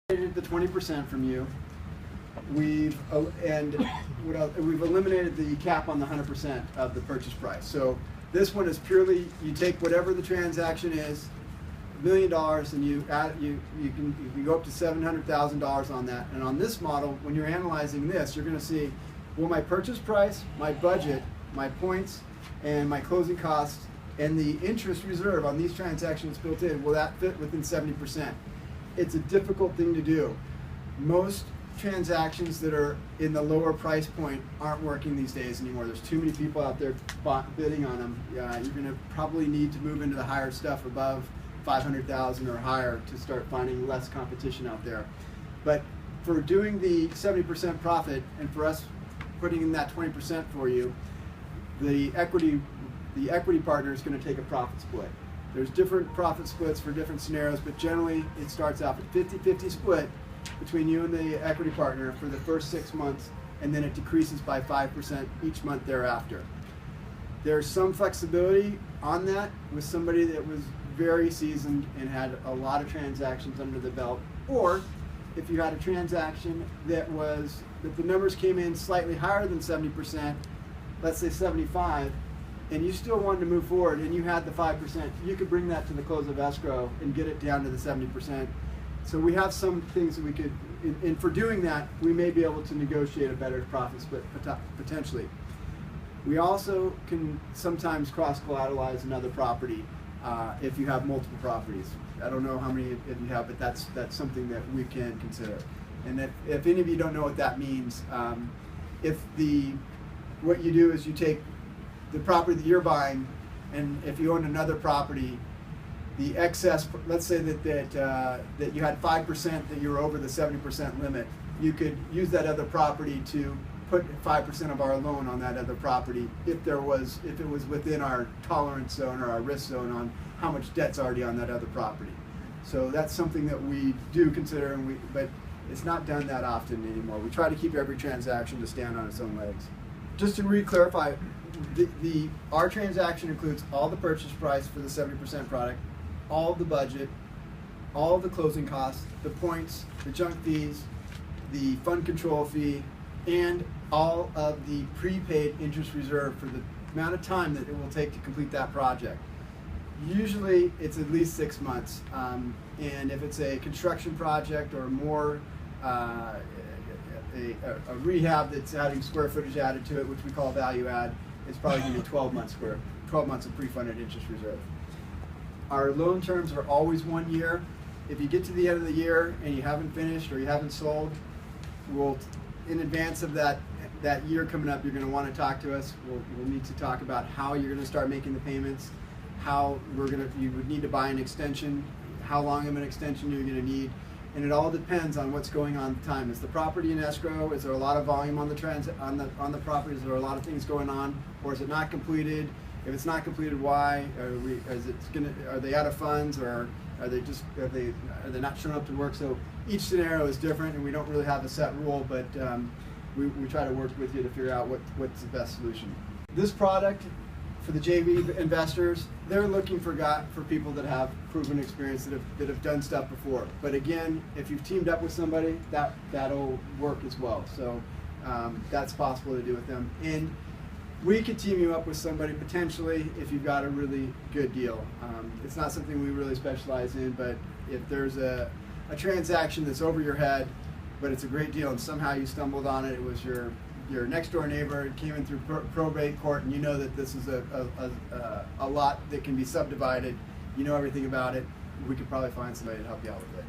The 20% from you. We've eliminated the cap on the 100% of the purchase price. So this one is purely, you take whatever the transaction is, $1 million, and you can go up to $700,000 on that. And on this model, when you're analyzing this, you're going to see, well, my purchase price, my budget, my points, and my closing costs, and the interest reserve on these transactions built in, will that fit within 70%? It's a difficult thing to do. Most transactions that are in the lower price point aren't working these days anymore. There's too many people out there bidding on them. You're going to probably need to move into the higher stuff above 500,000 or higher to start finding less competition out there. But for doing the 70% profit and for us putting in that 20% for you, the equity partner is going to take a profit split. There's different profit splits for different scenarios, but generally it starts off at 50-50 split between you and the equity partner for the first 6 months, and then it decreases by 5% each month thereafter. There's some flexibility on that with somebody that was very seasoned and had a lot of transactions under the belt, or if you had a transaction that the numbers came in slightly higher than 70%, let's say 75%, and you still wanted to move forward and you had the 5%, you could bring that to the close of escrow and get it down to the 70%. So we have some things that we could, and for doing that, we may be able to negotiate a better profit split potentially. We also can sometimes cross-collateralize another property if you have multiple properties. I don't know how many of you have, but that's something that we can consider. And if any of you don't know what that means, what you do is you take the property that you're buying, and if you own another property, the excess, let's say that you had 5% that you were over the 70% limit, you could use that other property to put 5% of our loan on that other property if it was within our tolerance zone or our risk zone on how much debt's already on that other property. So that's something that we do consider, but it's not done that often anymore. We try to keep every transaction to stand on its own legs. Just to re-clarify, our transaction includes all the purchase price for the 70% product, all the budget, all the closing costs, the points, the junk fees, the fund control fee, and all of the prepaid interest reserve for the amount of time that it will take to complete that project. Usually it's at least 6 months, and if it's a construction project or more a rehab that's adding square footage added to it, which we call value add, it's probably going to be 12 months of pre-funded interest reserve. Our loan terms are always 1 year. If you get to the end of the year and you haven't finished or you haven't sold, in advance of that year coming up, you're going to want to talk to us. We'll need to talk about how you're going to start making the payments, how you would need to buy an extension, how long of an extension you're going to need, and it all depends on what's going on at the time. Is the property in escrow? Is there a lot of volume on the property? Is there a lot of things going on, or is it not completed? If it's not completed, why? Are they out of funds, or are they not showing up to work? So each scenario is different, and we don't really have a set rule, but we try to work with you to figure out what's the best solution. This product, for the JV investors, they're looking for people that have proven experience, that have done stuff before. But again, if you've teamed up with somebody, that'll work as well. So that's possible to do with them. And we could team you up with somebody potentially if you've got a really good deal. It's not something we really specialize in, but if there's a transaction that's over your head, but it's a great deal and somehow you stumbled on it, it was your next door neighbor, it came in through probate court, and you know that this is a lot that can be subdivided, you know everything about it, we could probably find somebody to help you out with it.